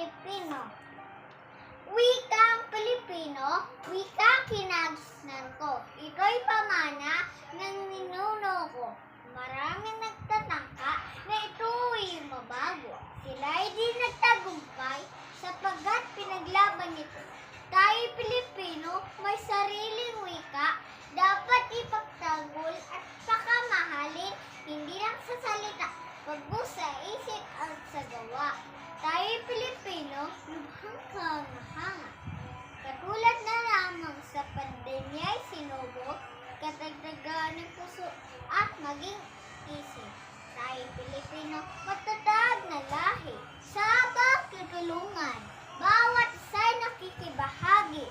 Pilipino. Wikang Pilipino, wikang kinagisnan ko. Ito'y pamana ng ninuno ko. Maraming nagtatangka na ito'y mabago. Sila'y di nagtagumpay sapagkat pinaglaban nito. Tayo Pilipino, may sariling wika, dapat ipagtanggol at pakamahalin, hindi lang sa salita, pagbuo sa isip at sa gawa. Tayo Pilipino, lubhang kahanga. Katulad na lamang sa pandemya'y sinubok, katagdagan ng puso at maging isip. Tayo Pilipino, matatag na lahi, sabang tutulungan, bawat isa'y nakikibahagi.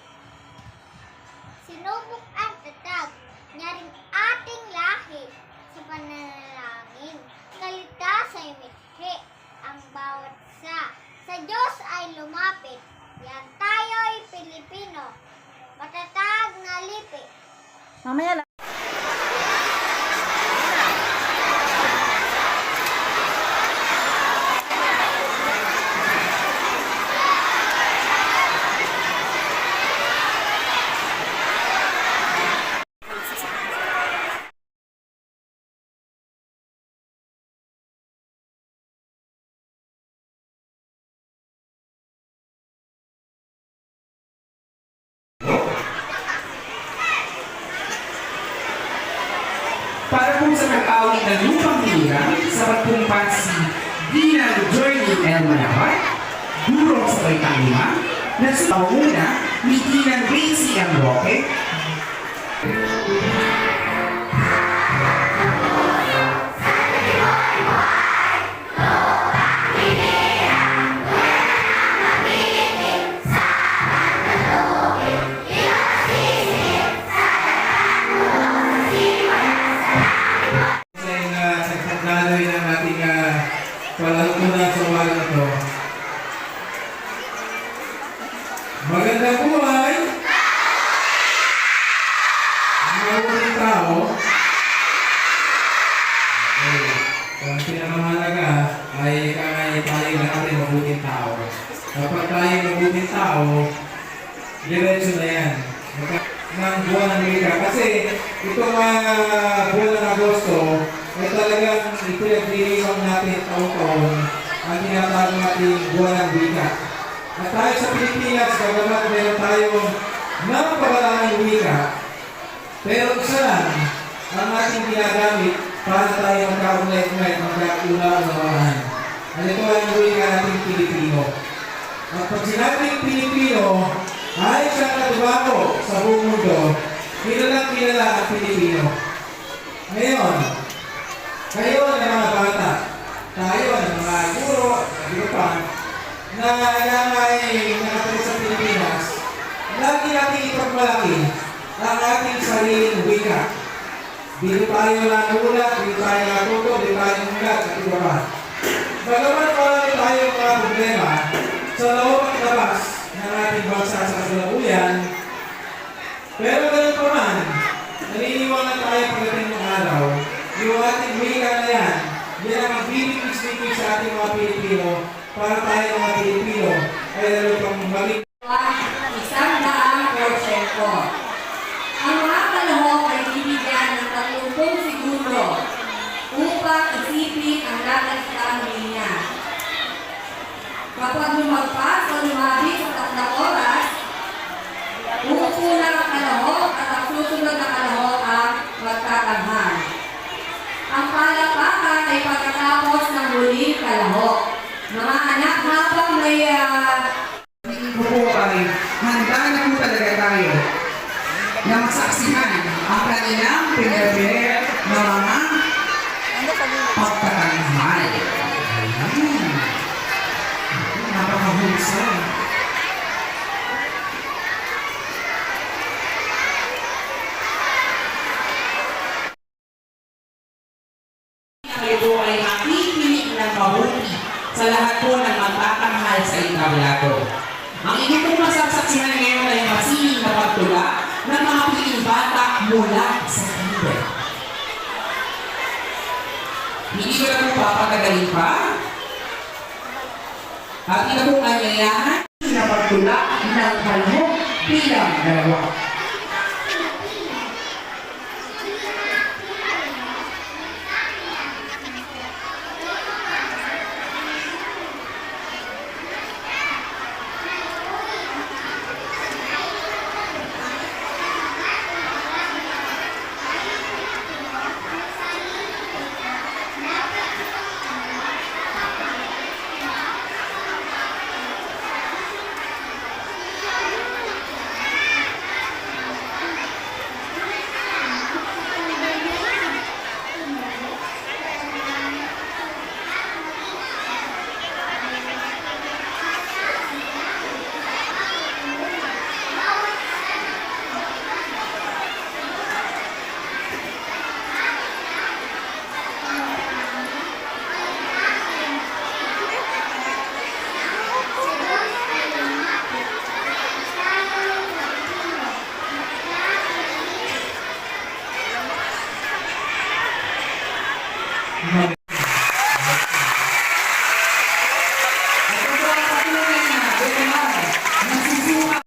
Sinubok ang tatag, nyaring ating lahi, sa pananalangin, kalitasan ay mithi, ang bawat isa. Sa Diyos ay lumapit, yan tayo'y Pilipino, matatag na lipi. Mamaya lang. Para po sa nag-awit ng lupang hirang sa pagpumpat si Dina Journey L. Manabat, guro sa Baitang Lima, na sa panguna ni Dina Gracie M. Roque, magandang buhay! Mabuting tao. Okay. Ang pinakamahalaga ay tayo natin mabuting tao. Kapag tayo mabuting tao, diretso na yan. Ng buwan ng Mika. Kasi itong buwan ng Agosto ay talagang ipinagdiriwang natin taon-taon ang tinatawag natin buwan ng Mika. At tayo sa Pilipinas, bagamat meron tayong napakaraming wika, pero isa lang ang ating ginagamit para tayo magkaunay-unay, magkauna-unawahan. At ito ay ang wika nating Pilipino. At pag sinabing Pilipino, ay siyang natubago sa buong mundo, kilalang kilala ang Pilipino. Ngayon, kayo na mga bata, tayo na mga guro, na ay nakatali sa Pilipinas, lagi natin ipagmalaki ang ating sariling wika. Dito tayo nanulat, dito tayo natuto, dito tayo nanulat at iba pa. Bagamat marami tayong mga problema sa loob at labas ng ating bansa sa kasalukuyan, pero ganun pa man, naniniwala tayo pagdating ng araw, yung ating wika na yan, yan ang magbibigis-bigis sa ating mga Pilipino para tayo mga Pilipino ay lalo pang maging 100%. Ang mga kalahok ay bibigyan ng 30 segundo upang isipin ang lalagyan niya. Kapag lumagpas o lumabis sa 3 oras, uupo na ang kalahok at ang susunod na kalahok ang magkakamhan. Ang palakpakan ay pagkatapos ng huling kalahok. Mga anak, habang may po ay handa na po talaga tayo na masaksihan ang kanilang pinabir na mga pagtatanghal. Napakahulsay. Ito ay makikinig ng mabuti sa lahat po ng magtatanghal sa entablado. Ang inyong pong masasaksihan ngayon ay masiling na pagtula ng mga piling bata mula sa kinder. Hindi ko na po papatagalin pa. At ito po ay yayaman na pagtula ng kalahok bilang dalawa. Ito po ang patuloy na bukal. Nagsusuka